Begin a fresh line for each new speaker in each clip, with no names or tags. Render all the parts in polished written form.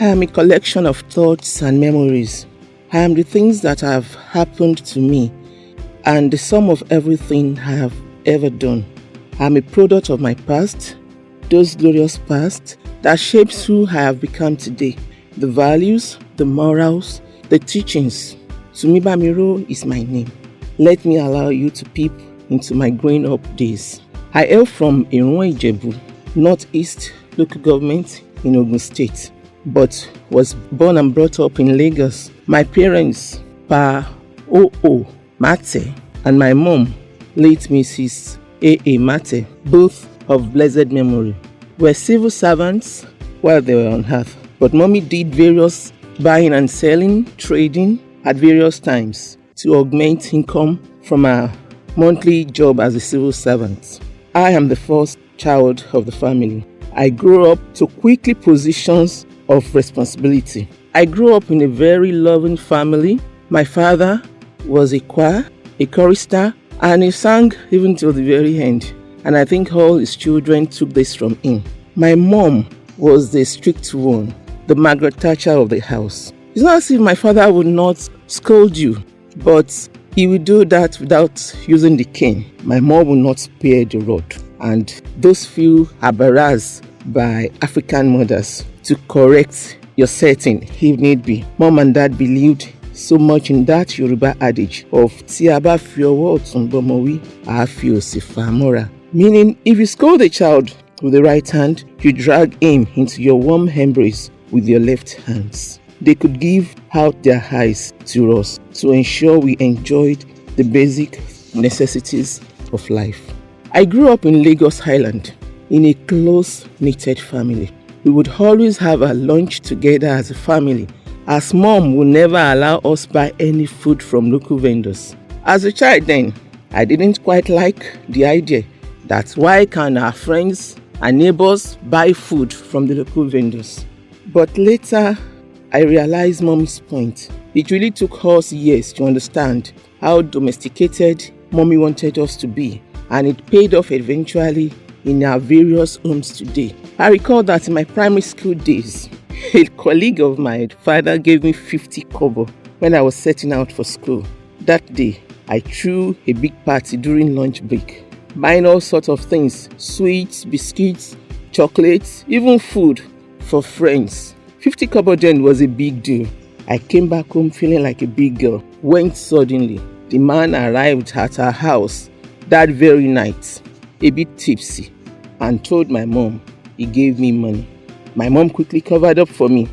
I am a collection of thoughts and memories. I am the things that have happened to me and the sum of everything I have ever done. I am a product of my past, those glorious past that shapes who I have become today. The values, the morals, the teachings. Tumi Bamiro is my name. Let me allow you to peep into my growing up days. I hail from Ijebu, Northeast local government in Ogun State, but was born and brought up in Lagos. My parents, Pa O.O. Mate, and my mom, late Mrs. A.A. Mate, both of blessed memory, were civil servants while they were on earth. But mommy did various buying and selling, trading at various times to augment income from her monthly job as a civil servant. I am the first child of the family. I grew up to quickly positions of responsibility. I grew up in a very loving family. My father was a choir, a chorister, and he sang even till the very end. And I think all his children took this from him. My mom was the strict one, the Margaret Thatcher of the house. It's not as if my father would not scold you, but he would do that without using the cane. My mom would not spare the rod. And those few are barraged by African mothers to correct your setting if need be. Mom and dad believed so much in that Yoruba adage of Tí a bá fi ọwọ́ ọ̀tún bọ́mọ wí, a fi òsì fà á mọ́ra. Meaning, if you scold a child with the right hand, you drag him into your warm embrace with your left hands. They could give out their eyes to us to ensure we enjoyed the basic necessities of life. I grew up in Lagos Island in a close-knitted family. We would always have our lunch together as a family, as mom would never allow us buy any food from local vendors. As a child then, I didn't quite like the idea that why can't our friends and neighbors buy food from the local vendors. But later, I realized mommy's point. It really took us years to understand how domesticated mommy wanted us to be, and it paid off eventually in our various homes today. I recall that in my primary school days, a colleague of my father gave me 50 kobo when I was setting out for school. That day, I threw a big party during lunch break, buying all sorts of things, sweets, biscuits, chocolates, even food for friends. 50 kobo then was a big deal. I came back home feeling like a big girl. When suddenly, the man arrived at our house that very night, a bit tipsy, and told my mom he gave me money. My mom quickly covered up for me,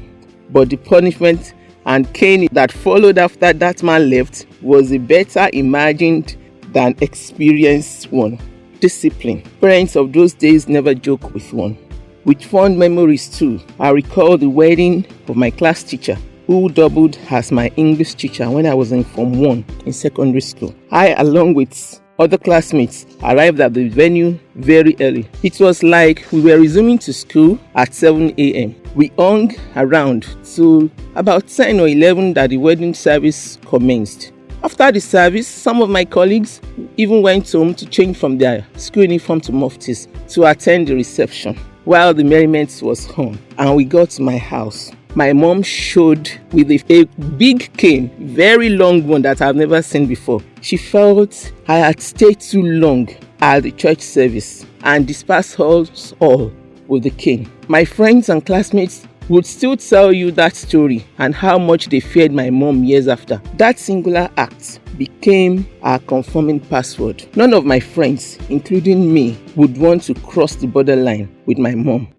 but the punishment and cane that followed after that man left was a better imagined than experienced one. Discipline. Parents of those days never joke with one. With fond memories too, I recall the wedding of my class teacher, who doubled as my English teacher when I was in Form 1 in secondary school. I, along with other classmates, arrived at the venue very early. It was like we were resuming to school at 7 a.m. We hung around till about 10 or 11 that the wedding service commenced. After the service, some of my colleagues even went home to change from their school uniform to muftis to attend the reception while the merriment was on, and we got to my house. My mom showed with a big cane, very long one that I've never seen before. She felt I had stayed too long at the church service and dispersed us all with the cane. My friends and classmates would still tell you that story and how much they feared my mom years after. That singular act became our conforming password. None of my friends, including me, would want to cross the borderline with my mom.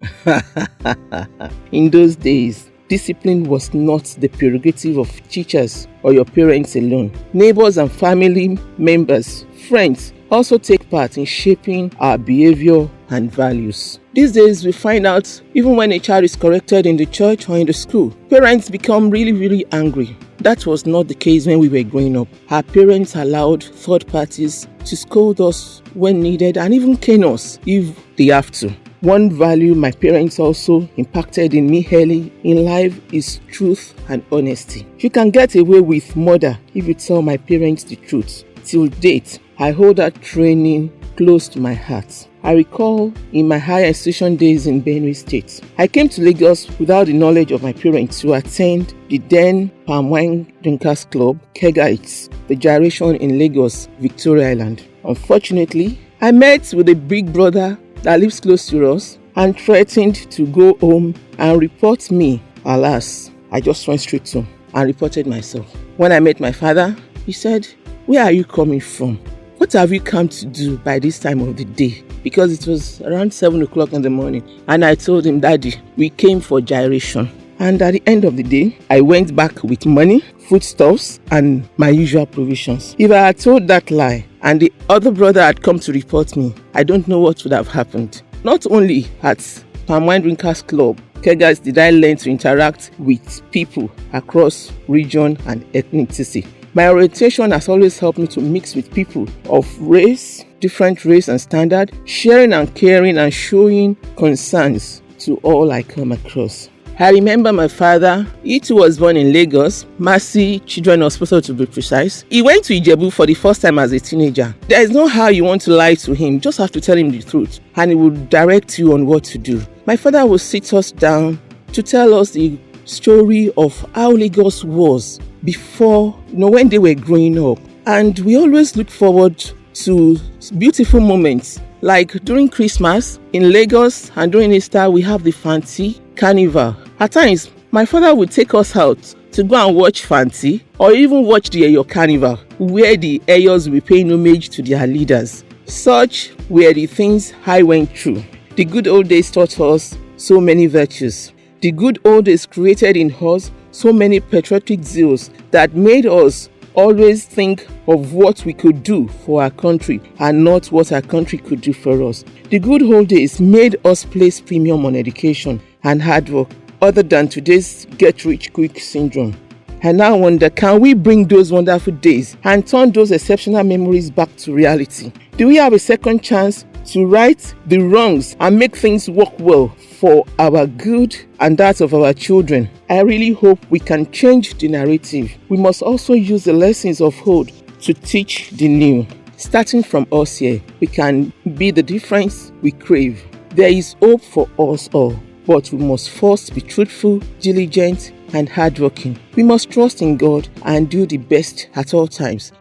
In those days, discipline was not the prerogative of teachers or your parents alone. Neighbors and family members, friends, also take part in shaping our behavior and values. These days, we find out even when a child is corrected in the church or in the school, parents become really angry. That was not the case when we were growing up. Our parents allowed third parties to scold us when needed and even cane us if they have to. One value my parents also impacted in me early in life is truth and honesty. You can get away with murder if you tell my parents the truth. Till date, I hold that training close to my heart. I recall in my higher institution days in Benue State, I came to Lagos without the knowledge of my parents to attend the then Palm Wine Drinkers Club, Kegites, the gyration in Lagos, Victoria Island. Unfortunately, I met with a big brother that lives close to us and threatened to go home and report me. Alas, I just went straight to and reported myself. When I met my father, he said, "Where are you coming from? What have you come to do by this time of the day?" Because it was around 7 o'clock in the morning. And I told him, "Daddy, we came for gyration." And at the end of the day, I went back with money, foodstuffs, and my usual provisions. If I had told that lie and the other brother had come to report me, I don't know what would have happened. Not only at Palm Wine Drinkers Club, Kegites, did I learn to interact with people across region and ethnicity. My orientation has always helped me to mix with people of race, different race and standard, sharing and caring and showing concerns to all I come across. I remember my father, he too was born in Lagos, Mercy Children's Hospital to be precise. He went to Ijebu for the first time as a teenager. There is no how you want to lie to him, just have to tell him the truth and he will direct you on what to do. My father will sit us down to tell us the story of how Lagos was before, when they were growing up. And we always look forward to beautiful moments, like during Christmas in Lagos and during Easter we have the Fanti Carnival. At times, my father would take us out to go and watch Fanti or even watch the Eyo Carnival, where the Eyos will be paying homage to their leaders. Such were the things I went through. The good old days taught us so many virtues. The good old days created in us so many patriotic zeals that made us always think of what we could do for our country and not what our country could do for us. The good old days made us place premium on education and hard work, other than today's get-rich-quick syndrome. I now wonder, can we bring those wonderful days and turn those exceptional memories back to reality? Do we have a second chance to right the wrongs and make things work well for our good and that of our children? I really hope we can change the narrative. We must also use the lessons of old to teach the new. Starting from us here, we can be the difference we crave. There is hope for us all, but we must first be truthful, diligent, and hardworking. We must trust in God and do the best at all times.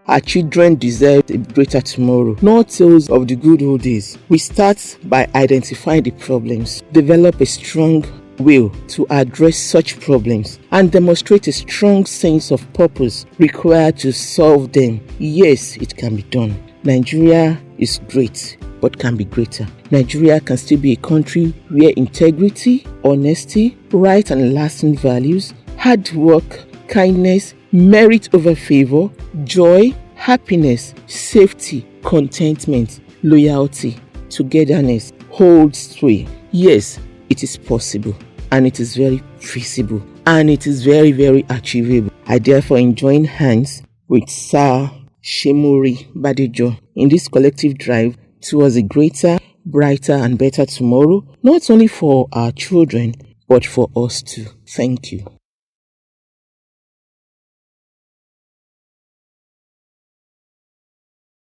Our children deserve a greater tomorrow, not tales of the good old days. We start by identifying the problems, develop a strong will to address such problems, and demonstrate a strong sense of purpose required to solve them. Yes, it can be done. Nigeria is great, but can be greater. Nigeria can still be a country where integrity, honesty, right and lasting values, hard work, kindness, merit over favor, joy, happiness, safety, contentment, loyalty, togetherness holds sway. Yes, it is possible, and it is very feasible, and it is very, very achievable. I therefore join hands with Sir Shemuri Badejo in this collective drive towards a greater, brighter and better tomorrow, not only for our children, but for us too. Thank you.